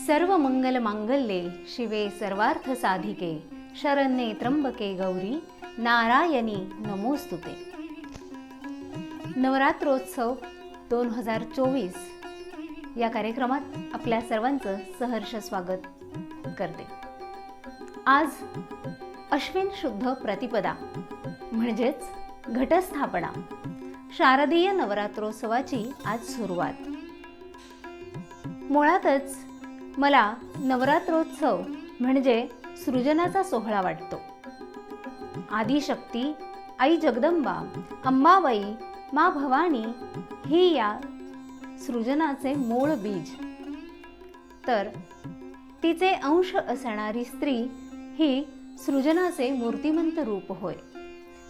सर्व मंगल मांगल्ये शिवे सर्वार्थ साधिके शरण्ये त्र्यंबके गौरी नारायणी नमोस्तुते। नवरात्रोत्सव 2024 या कार्यक्रमात आपल्या सर्वांचं सहर्ष स्वागत करते। आज अश्विन शुद्ध प्रतिपदा म्हणजेच घटस्थापना, शारदीय नवरात्रोत्सवाची आज सुरुवात। मुळातच मला नवरात्रोत्सव म्हणजे सृजनाचा सोहळा वाटतो। आदिशक्ती, आई जगदंबा, अंबाबाई, मा भवानी ही या सृजनाचे मूळ बीज, तर तिचे अंश असणारी स्त्री ही सृजनाचे मूर्तिमंत रूप होय।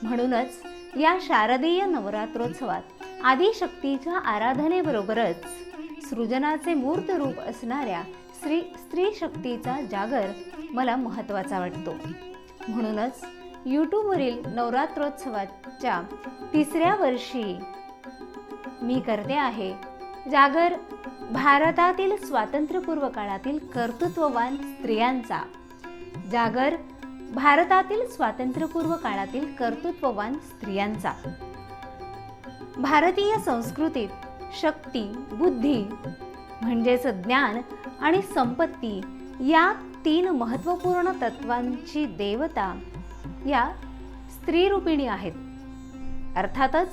म्हणूनच या शारदीय नवरात्रोत्सवात आदिशक्तीच्या आराधनेबरोबरच सृजनाचे मूर्त रूप असणाऱ्या स्त्री शक्तीचा जागर मला महत्त्वाचा वाटतो। म्हणूनच यूट्यूबवरील नवरात्रोत्सवाच्या 3ऱ्या वर्षी मी करते आहे जागर भारतातील स्वातंत्र्यपूर्व काळातील कर्तृत्ववान स्त्रियांचा। जागर भारतातील स्वातंत्र्यपूर्व काळातील कर्तृत्ववान स्त्रियांचा। भारतीय संस्कृतीत शक्ती, बुद्धी म्हणजेच ज्ञान आणि संपत्ती या 3 महत्त्वपूर्ण तत्वांची देवता या स्त्रीरूपिणी आहेत। अर्थातच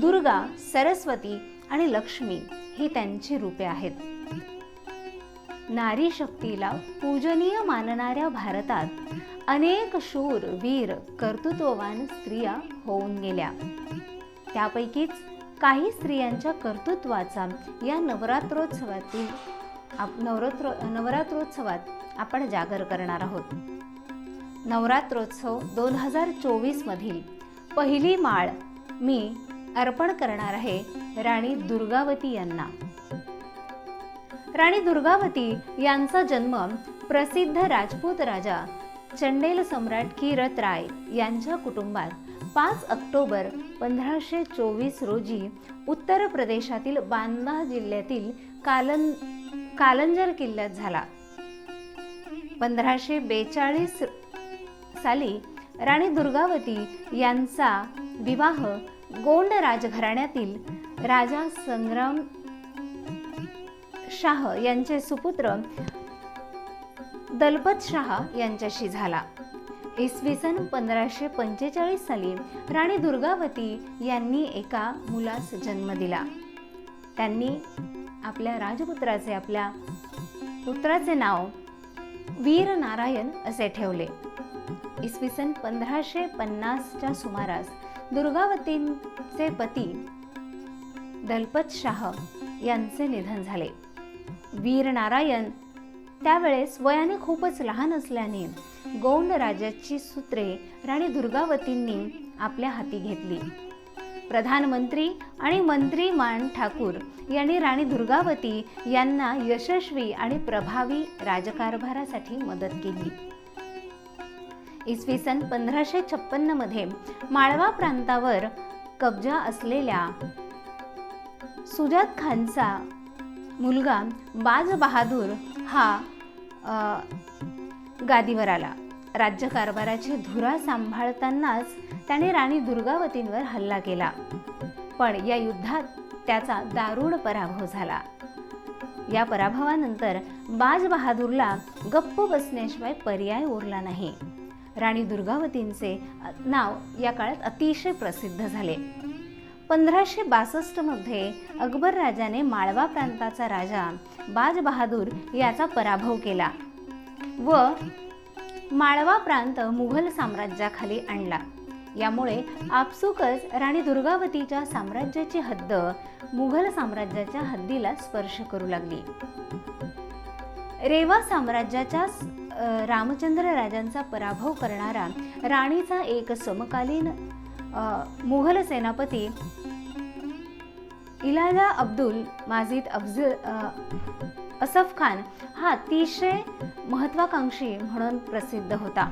दुर्गा, सरस्वती आणि लक्ष्मी ही त्यांची रूपे आहेत। नारी शक्तीला पूजनीय मानणाऱ्या भारतात अनेक शूर, वीर, कर्तृत्ववान स्त्रिया होऊन गेल्या। त्यापैकीच काही स्त्रियांच्या कर्तृत्वाचा या नवरात्रोत्सवात आपण जागर करणार आहोत। नवरात्रोत्सव 2024 मधील पहिली माळ मी अर्पण करणार आहे राणी दुर्गावती यांना। राणी दुर्गावती यांचा जन्म प्रसिद्ध राजपूत राजा चंडेल सम्राट कीरत राय यांच्या कुटुंबात 5 ऑक्टोबर 1524 रोजी उत्तर प्रदेशातील बांदा जिल्ह्यातील कालंजर किल्ल्यात झाला। 1542 साली राणी दुर्गावती यांचा विवाह गोंड राजघराण्यातील राजा संग्राम शाह यांचे सुपुत्र दलपत शाह यांच्याशी झाला। इसवी सन 1545 साली राणी दुर्गावती यांनी एका मुलास जन्म दिला। त्यांनी आपल्या पुत्राचे नाव वीर नारायण असे ठेवले। इसवी सन 1550च्या सुमारास दुर्गावतींचे पती दलपत शाह यांचे निधन झाले। वीर नारायण त्यावेळेस वयाने खूपच लहान असल्याने गौंड राजाची सूत्रे राणी दुर्गावतींनी आपल्या हाती घेतली। प्रधानमंत्री आणि मंत्री मान ठाकूर यांनी राणी दुर्गावती यांना यशस्वी आणि प्रभावी राजकारभारासाठी मदत केली। इसवी सन 1556 मध्ये माळवा प्रांतावर कब्जा असलेल्या सुजात खानचा मुलगा बाज बहादूर हा गादीवर आला। राज्यकारभाराची धुरा सांभाळतानाच त्याने राणी दुर्गावतींवर हल्ला केला, पण या युद्धात त्याचा दारुण पराभव झाला। या पराभवानंतर बाज बहादूरला गप्प बसण्याशिवाय पर्याय उरला नाही। राणी दुर्गावतींचे नाव या काळात अतिशय प्रसिद्ध झाले। 1562 मध्ये अकबर राजाने माळवा प्रांताचा राजा बाज बहादूर याचा पराभव केला व माळवा प्रांत मुघल साम्राज्याखाली आणला। यामुळे आपसुकच राणी दुर्गावतीच्या साम्राज्याची हद्द मुघल साम्राज्याच्या हद्दीला स्पर्श करू लागली। रेवा साम्राज्याच्या रामचंद्र राजांचा पराभव करणारा राणीचा एक समकालीन मुघल सेनापती इलाजा अब्दुल माजिद असफ खान हा अतिशय महत्वाकांक्षी म्हणून प्रसिद्ध होता।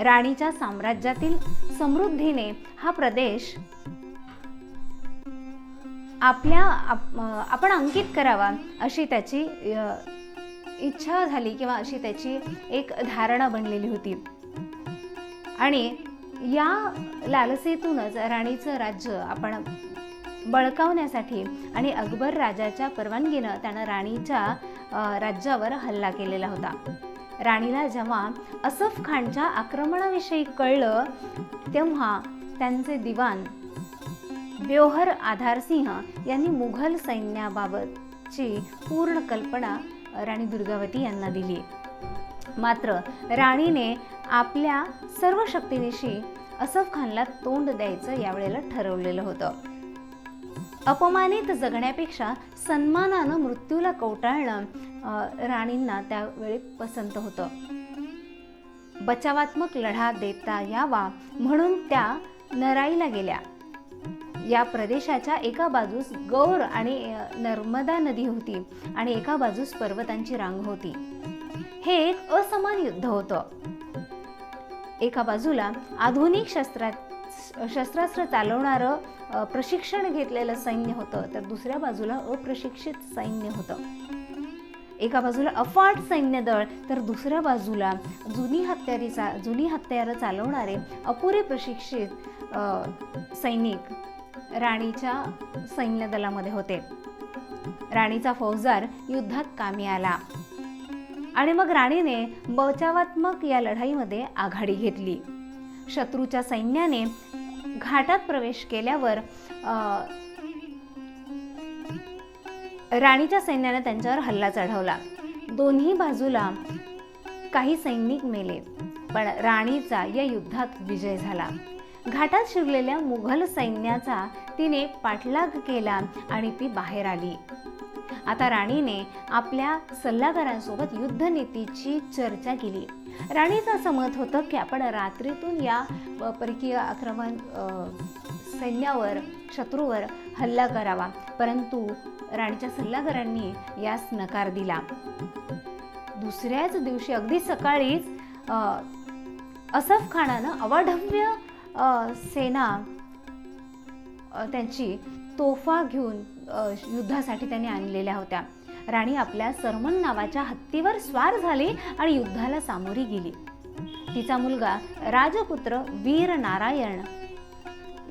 राणीच्या साम्राज्यातील समृद्धीने हा प्रदेश आपण अंकित करावा अशी त्याची इच्छा झाली किंवा अशी त्याची एक धारणा बनलेली होती. आणि या लालसेतूनच राणीचं राज्य आपण बळकावण्यासाठी आणि अकबर राजाच्या परवानगीनं त्यानं राणीच्या राज्यावर हल्ला केलेला होता. राणीला जेव्हा असफ खानच्या आक्रमणाविषयी कळलं तेव्हा त्यांचे दिवाण ब्योहर आधारसिंह यांनी मुघल सैन्याबाबतची पूर्ण कल्पना राणी दुर्गावती यांना दिली. मात्र राणीने आपल्या सर्व शक्तीनिशी असफ खानला तोंड द्यायचं यावेळेला ठरवलेलं होतं. अपमानित जगण्यापेक्षा सन्मानानं मृत्यूला कवटाळणं राणींना त्यावेळी पसंत होतं. बचावात्मक लढा देता यावा म्हणून त्या नराईला गेल्या. या प्रदेशाच्या एका बाजूस गौर आणि नर्मदा नदी होती आणि एका बाजूस पर्वतांची रांग होती. हे एक असमान युद्ध होतं. एका बाजूला आधुनिक शस्त्रास्त्र चालवणारं प्रशिक्षण घेतलेलं सैन्य होतं, तर दुसऱ्या बाजूला अप्रशिक्षित सैन्य होतं. एका बाजूला अफाट सैन्य दळ तर दुसऱ्या बाजूला जुनी हत्यारं चालवणारे अपुरे प्रशिक्षित सैनिक राणीच्या सैन्य दलामध्ये होते. राणीचा फौजदार युद्धात कामी आला आणि मग राणीने बचावात्मक या लढाईमध्ये आघाडी घेतली. शत्रूच्या सैन्याने घाटात प्रवेश केल्यावर राणीच्या सैन्याने त्यांच्यावर हल्ला चढवला. दोन्ही बाजूला काही सैनिक मेले, पण राणीचा या युद्धात विजय झाला. घाटात शिरलेल्या मुघल सैन्याचा तिने पाठलाग केला आणि ती बाहेर आली. आता राणीने आपल्या सल्लागारांसोबत युद्धनीतीची चर्चा केली. राणीचं असं मत होतं की आपण रात्रीतून या परकीय आक्रमण सैन्यावर शत्रूवर हल्ला करावा, परंतु राणीच्या सल्लागारांनी यास नकार दिला. दुसऱ्याच दिवशी अगदी सकाळीच असफ खानानं अवाढव्य सेना त्यांची तोफा घेऊन युद्धासाठी त्यांनी आणलेल्या होत्या. राणी आपल्या सरमन नावाच्या हत्तीवर स्वार झाली आणि युद्धाला सामोरी गेली. तिचा मुलगा राजपुत्र वीर नारायण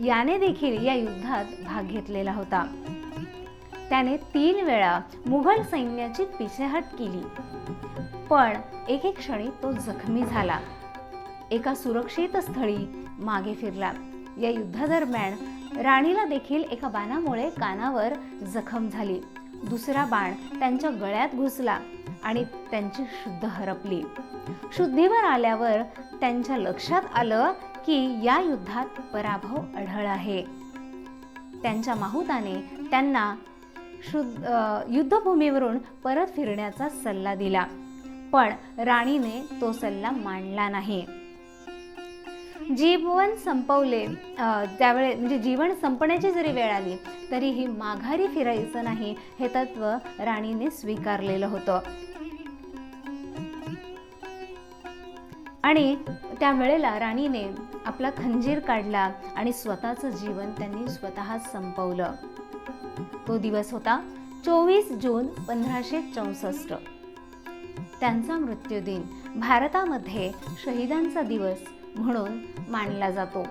याने देखील या युद्धात भाग घेतलेला होता. त्याने 3 वेळा मुघल सैन्याची पिछेहाट केली, पण एक क्षणी तो जखमी झाला. एका सुरक्षित स्थळी मागे फिरला. या युद्धादरम्यान राणीला देखील एका बाणामुळे कानावर जखम झाली. दुसरा बाण त्यांच्या गळ्यात घुसला आणि त्यांची शुद्ध हरपली. शुद्धीवर आल्यावर त्यांच्या लक्षात आलं की या युद्धात पराभव अढळ आहे. त्यांच्या माहुताने त्यांना युद्धभूमीवरून परत फिरण्याचा सल्ला दिला, पण राणीने तो सल्ला मानला नाही. जीवन संपवले त्यावेळे म्हणजे जीवन संपण्याची जरी वेळ आली तरीही माघारी फिरायचं नाही हे तत्व राणीने स्वीकारलेलं होतं. आणि त्यावेळेला राणीने आपला खंजीर काढला आणि स्वतःचं जीवन त्यांनी स्वतःच संपवलं. तो दिवस होता 24 जून 1564. त्यांचा मृत्यूदिन भारतामध्ये शहीदांचा दिवस म्हणून मानला जातो.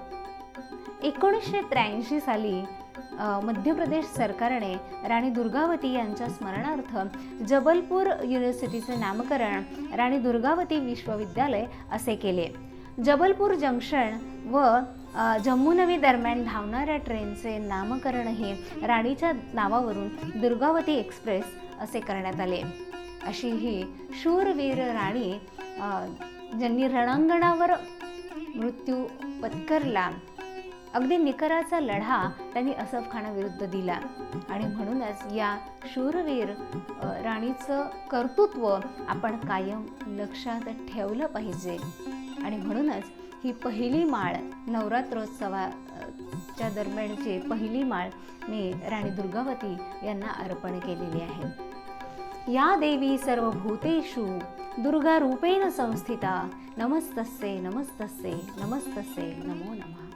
1983 साली मध्य प्रदेश सरकारने राणी दुर्गावती यांच्या स्मरणार्थ जबलपूर युनिव्हर्सिटीचे नामकरण राणी दुर्गावती विश्वविद्यालय असे केले. जबलपूर जंक्शन व जम्मू नवी दरम्यान धावणाऱ्या ट्रेनचे नामकरणही राणीच्या नावावरून दुर्गावती एक्सप्रेस असे करण्यात आले. अशी ही शूरवीर राणी ज्यांनी रणांगणावर मृत्यू पत्करला, अगदी निकराचा लढा त्यांनी असफ खानाविरुद्ध दिला आणि म्हणूनच या शूरवीर राणीचं कर्तृत्व आपण कायम लक्षात ठेवलं पाहिजे. आणि म्हणूनच ही पहिली माळ नवरात्रोत्सवाच्या दरम्यानची पहिली माळ मी राणी दुर्गावती यांना अर्पण केलेली आहे. या देवी सर्वभूतेषु दुर्गा रूपेण संस्थिता नमस्तस्ये नमस्तस्ये नमस्तस्ये नमो नमः.